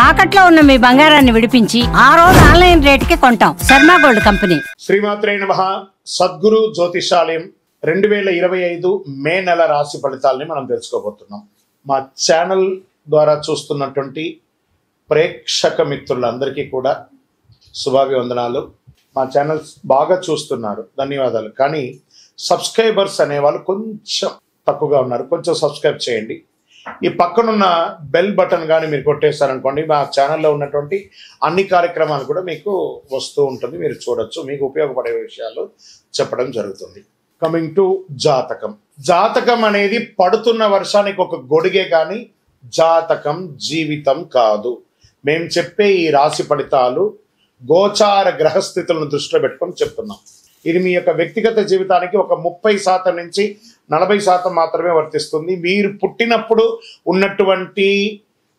తాకట్లో ఉన్న మీ బంగారాన్ని విడిపించి ఆ రోజు ఆన్లైన్ రేటుకి కొంటాం. Sharma gold company. శ్రీమాత్రే నమః. సద్గురు జ్యోతిషాలయం 2025 మే నెల రాశి ఫలితాలని మనం తెలుసుకోబోతున్నాం. మా ఛానల్ ద్వారా చూస్తున్నటువంటి ప్రేక్షక మిత్రులందరికీ కూడా శుభాభివందనాలు. మా ఛానల్ బాగా చూస్తున్నారు, ధన్యవాదాలు. కానీ సబ్స్క్రైబర్స్ అనేవాళ్ళు కొంచెం తక్కువగా ఉన్నారు, కొంచెం సబ్స్క్రైబ్ చేయండి. ఈ పక్కనున్న బెల్ బటన్ కానీ మీరు కొట్టేస్తారనుకోండి, మా ఛానల్లో ఉన్నటువంటి అన్ని కార్యక్రమాలు కూడా మీకు వస్తూ ఉంటుంది, మీరు చూడొచ్చు. మీకు ఉపయోగపడే విషయాలు చెప్పడం జరుగుతుంది. కమింగ్ టు జాతకం. జాతకం అనేది పడుతున్న వర్షానికి ఒక గొడుగే కానీ జాతకం జీవితం కాదు. మేము చెప్పే ఈ రాశి ఫలితాలు గోచార గ్రహస్థితులను దృష్టిలో పెట్టుకొని చెప్తున్నాం. ఇది మీ యొక్క వ్యక్తిగత జీవితానికి ఒక 30% నుంచి 40% మాత్రమే వర్తిస్తుంది. మీరు పుట్టినప్పుడు ఉన్నటువంటి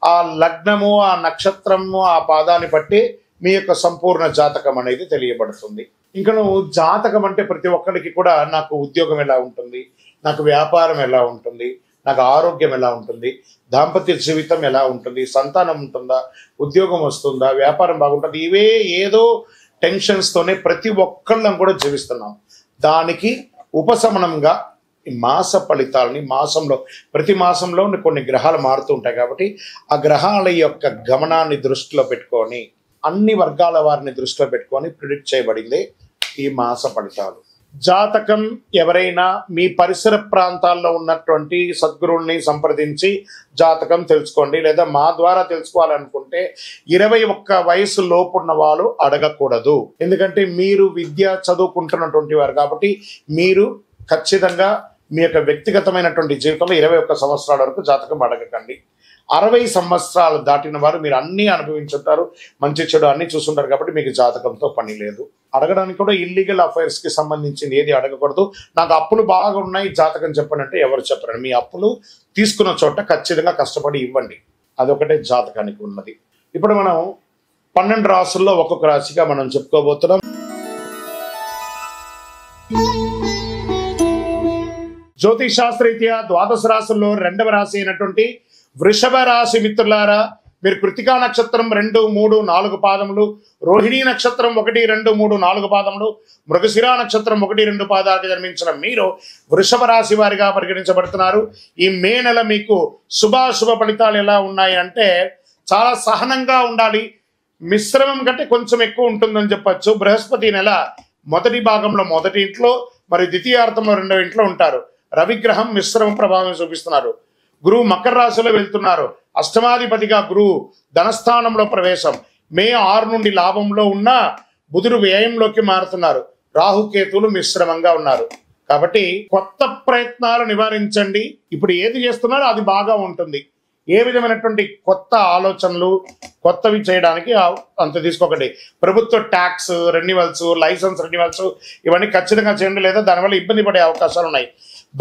ఆ లగ్నము, ఆ నక్షత్రము, ఆ పాదాన్ని బట్టి మీ యొక్క సంపూర్ణ జాతకం అనేది తెలియబడుతుంది. ఇంకా నువ్వు జాతకం అంటే ప్రతి ఒక్కరికి కూడా నాకు ఉద్యోగం ఎలా ఉంటుంది, నాకు వ్యాపారం ఎలా ఉంటుంది, నాకు ఆరోగ్యం ఎలా ఉంటుంది, దాంపత్య జీవితం ఎలా ఉంటుంది, సంతానం ఉంటుందా, ఉద్యోగం వస్తుందా, వ్యాపారం బాగుంటుంది, ఇవే ఏదో టెన్షన్స్తోనే ప్రతి ఒక్కళ్ళం కూడా జీవిస్తున్నాం. దానికి ఉపశమనంగా ఈ మాస ఫలితాలని ప్రతి మాసంలో కొన్ని గ్రహాలు మారుతూ ఉంటాయి కాబట్టి ఆ గ్రహాల యొక్క గమనాన్ని దృష్టిలో పెట్టుకొని అన్ని వర్గాల వారిని దృష్టిలో పెట్టుకొని ప్రిడిక్ట్ చేయబడింది ఈ మాస ఫలితాలు. జాతకం ఎవరైనా మీ పరిసర ప్రాంతాల్లో ఉన్నటువంటి సద్గురువుల్ని సంప్రదించి జాతకం తెలుసుకోండి. లేదా మా ద్వారా తెలుసుకోవాలనుకుంటే 21 వయసు లోపున్న వాళ్ళు అడగకూడదు. ఎందుకంటే మీరు విద్య చదువుకుంటున్నటువంటి వారు కాబట్టి మీరు ఖచ్చితంగా మీ యొక్క వ్యక్తిగతమైనటువంటి జీవితంలో 21 సంవత్సరాల వరకు జాతకం అడగకండి. 60 సంవత్సరాలు దాటిన వారు మీరు అన్నీ అనుభవించుంటారు, మంచి చెడు అన్ని చూస్తుంటారు కాబట్టి మీకు జాతకంతో పని లేదు. అడగడానికి కూడా ఇల్లీగల్ అఫైర్స్ కి సంబంధించింది ఏది అడగకూడదు. నాకు అప్పులు బాగా ఉన్నాయి, జాతకం చెప్పనంటే ఎవరు చెప్పరండి. మీ అప్పులు తీసుకున్న చోట ఖచ్చితంగా కష్టపడి ఇవ్వండి, అదొకటే జాతకానికి ఉన్నది. ఇప్పుడు మనం 12 రాసుల్లో ఒక్కొక్క రాశిగా మనం చెప్పుకోబోతున్నాం. జ్యోతిష్ శాస్త్రరీత్యా ద్వాదశ రాశుల్లో 2వ రాశి అయినటువంటి వృషభ రాశి మిత్రులారా, మీరు కృతికా నక్షత్రం 2, 3, 4 పాదములు, రోహిణీ నక్షత్రం 1, 2, 3, 4 పాదములు, మృగశిర నక్షత్రం 1, 2 పాదాలకు జన్మించిన మీరు వృషభ రాశి వారిగా పరిగణించబడుతున్నారు. ఈ మే నెల మీకు శుభాశుభ ఫలితాలు ఎలా ఉన్నాయి అంటే చాలా సహనంగా ఉండాలి. మిశ్రమం కంటే కొంచెం ఎక్కువ ఉంటుందని చెప్పచ్చు. బృహస్పతి నెల మొదటి భాగంలో మొదటి ఇంట్లో మరియు ద్వితీయార్థంలో 2వ ఇంట్లో ఉంటారు. రవిగ్రహం మిశ్రమ ప్రభావం చూపిస్తున్నారు. గురువు మకర రాశిలో వెళ్తున్నారు. అష్టమాధిపతిగా గురువు ధనస్థానంలో ప్రవేశం. మే 6 నుండి లాభంలో ఉన్న బుధుడు వ్యయంలోకి మారుతున్నారు. రాహుకేతువులు మిశ్రమంగా ఉన్నారు. కాబట్టి కొత్త ప్రయత్నాలు నివారించండి. ఇప్పుడు ఏది చేస్తున్నారో అది బాగా ఉంటుంది. ఏ విధమైనటువంటి కొత్త ఆలోచనలు కొత్తవి చేయడానికి అంత తీసుకోకండి. ప్రభుత్వ ట్యాక్స్ రెన్యువల్స్, లైసెన్స్ రెన్యువల్స్ ఇవన్నీ ఖచ్చితంగా చేయండి, లేదా దానివల్ల ఇబ్బంది పడే అవకాశాలు ఉన్నాయి.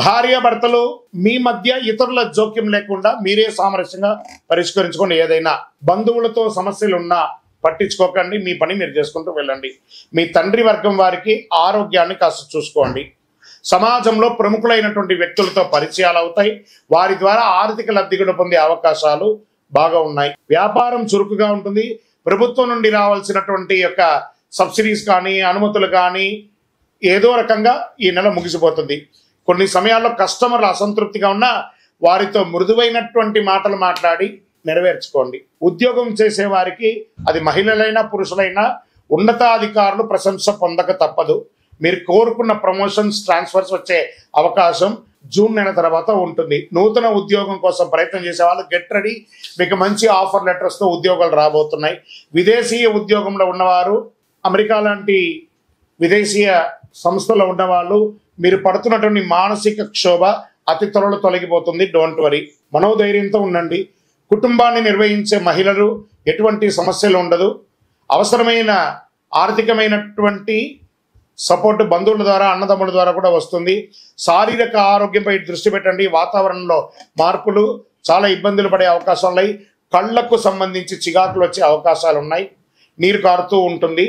భార్య భర్తలు మీ మధ్య ఇతరుల జోక్యం లేకుండా మీరే సామరస్యంగా పరిష్కరించుకోండి. ఏదైనా బంధువులతో సమస్యలు ఉన్నా పట్టించుకోకండి, మీ పని మీరు చేసుకుంటూ వెళ్ళండి. మీ తండ్రి వర్గం వారికి ఆరోగ్యాన్ని కాస్త చూసుకోండి. సమాజంలో ప్రముఖులైనటువంటి వ్యక్తులతో పరిచయాలు అవుతాయి. వారి ద్వారా ఆర్థిక లబ్ధి కూడా పొందే అవకాశాలు బాగా ఉన్నాయి. వ్యాపారం చురుకుగా ఉంటుంది. ప్రభుత్వం నుండి రావాల్సినటువంటి యొక్క సబ్సిడీస్ కానీ అనుమతులు కానీ ఏదో రకంగా ఈ నెల ముగిసిపోతుంది. కొన్ని సమయాల్లో కస్టమర్లు అసంతృప్తిగా ఉన్నా వారితో మృదువైనటువంటి మాటలు మాట్లాడి నెరవేర్చుకోండి. ఉద్యోగం చేసే వారికి అది మహిళలైనా పురుషులైనా ఉన్నతాధికారులు ప్రశంస పొందక తప్పదు. మీరు కోరుకున్న ప్రమోషన్స్, ట్రాన్స్ఫర్స్ వచ్చే అవకాశం జూన్ నెల తర్వాత ఉంటుంది. నూతన ఉద్యోగం కోసం ప్రయత్నం చేసే వాళ్ళు గెట్ రెడీ. మీకు మంచి ఆఫర్ లెటర్స్తో ఉద్యోగాలు రాబోతున్నాయి. విదేశీయ ఉద్యోగంలో ఉన్నవారు, అమెరికా లాంటి విదేశీయ సంస్థలో ఉన్నవాళ్ళు, మీరు పడుతున్నటువంటి మానసిక క్షోభ అతి త్వరలో తొలగిపోతుంది. డోంట్ వరీ, మనోధైర్యంతో ఉండండి. కుటుంబాన్ని నిర్వహించే మహిళలు ఎటువంటి సమస్యలు ఉండదు. అవసరమైన ఆర్థికమైనటువంటి సపోర్ట్ బంధువుల ద్వారా, అన్నదమ్ముల ద్వారా కూడా వస్తుంది. శారీరక ఆరోగ్యంపై దృష్టి పెట్టండి. వాతావరణంలో మార్పులు చాలా ఇబ్బందులు పడే అవకాశాలు ఉన్నాయి. కళ్లకు సంబంధించి చికాకులు వచ్చే అవకాశాలు ఉన్నాయి. నీరు కారుతూ ఉంటుంది.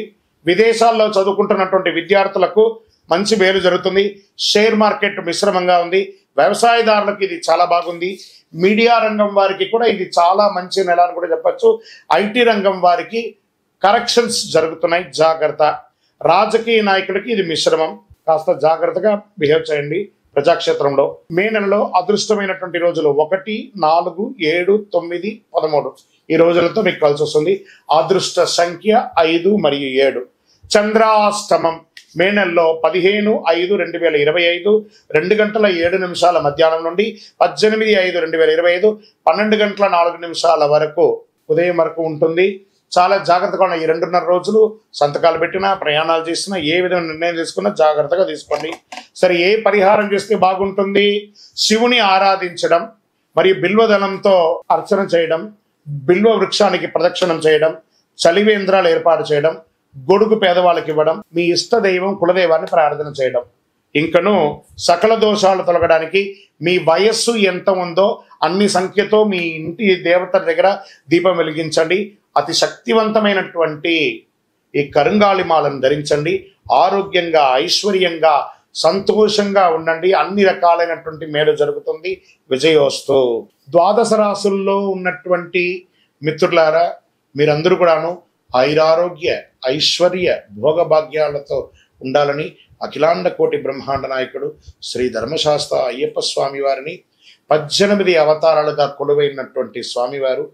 విదేశాల్లో చదువుకుంటున్నటువంటి విద్యార్థులకు మంచి మేలు జరుగుతుంది. షేర్ మార్కెట్ మిశ్రమంగా ఉంది. వ్యవసాయదారులకు ఇది చాలా బాగుంది. మీడియా రంగం వారికి కూడా ఇది చాలా మంచి నెల అని కూడా చెప్పచ్చు. ఐటీ రంగం వారికి కరెక్షన్స్ జరుగుతున్నాయి, జాగ్రత్త. రాజకీయ నాయకులకి ఇది మిశ్రమం, కాస్త జాగ్రత్తగా బిహేవ్ చేయండి. ప్రజాక్షేత్రంలో మే నెలలో అదృష్టమైనటువంటి రోజులు 1, 4, 7, 9, 13 ఈ రోజులతో మీకు కలిసి వస్తుంది. అదృష్ట సంఖ్య 5 మరియు 7. చంద్రాష్టమం మే నెలలో 15/5/2025 2:07 మధ్యాహ్నం నుండి 18/5/2025 12:04 వరకు ఉదయం వరకు ఉంటుంది. చాలా జాగ్రత్తగా ఉన్న ఈ 2.5 రోజులు సంతకాలు పెట్టినా, ప్రయాణాలు చేసినా, ఏ విధమైన నిర్ణయం తీసుకున్నా జాగ్రత్తగా తీసుకోండి. సరే, ఏ పరిహారం చేస్తే బాగుంటుంది? శివుని ఆరాధించడం మరియు బిల్వదళంతో అర్చన చేయడం, బిల్వ వృక్షానికి ప్రదక్షిణం చేయడం, చలివేంద్రాలు ఏర్పాటు చేయడం, గొడుగు పేదవాళ్ళకి ఇవ్వడం, మీ ఇష్ట దైవం కులదైవాన్ని ప్రార్థన చేయడం. ఇంకను సకల దోషాలు తొలగడానికి మీ వయస్సు ఎంత ఉందో అన్ని సంఖ్యతో మీ ఇంటి దేవత దగ్గర దీపం వెలిగించండి. అతి శక్తివంతమైనటువంటి ఈ కరుంగాళిమాలను ధరించండి. ఆరోగ్యంగా, ఐశ్వర్యంగా, సంతోషంగా ఉండండి. అన్ని రకాలైనటువంటి మేలు జరుగుతుంది. విజయోస్తు. ద్వాదశ రాశుల్లో ఉన్నటువంటి మిత్రులారా, మీరందరూ కూడాను ఐరారోగ్య, ఐశ్వర్య, భోగభాగ్యాలతో ఉండాలని అఖిలాండ కోటి బ్రహ్మాండ నాయకుడు శ్రీ ధర్మశాస్త్ర అయ్యప్ప స్వామి వారిని 18 అవతారాలుగా కొలువైనటువంటి స్వామివారు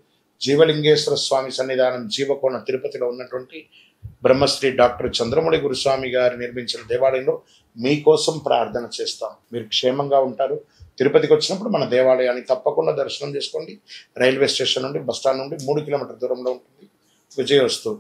జీవలింగేశ్వర స్వామి సన్నిధానం జీవకోణ తిరుపతిలో ఉన్నటువంటి బ్రహ్మశ్రీ డాక్టర్ చంద్రమౌళి గురుస్వామి గారు నిర్మించిన దేవాలయంలో మీకోసం ప్రార్థన చేస్తాం. మీరు క్షేమంగా ఉంటారు. తిరుపతికి వచ్చినప్పుడు మన దేవాలయాన్ని తప్పకుండా దర్శనం చేసుకోండి. రైల్వే స్టేషన్ నుండి, బస్టాండ్ నుండి 3 కిలోమీటర్ల దూరంలో ఉంటుంది. విజయోస్తు.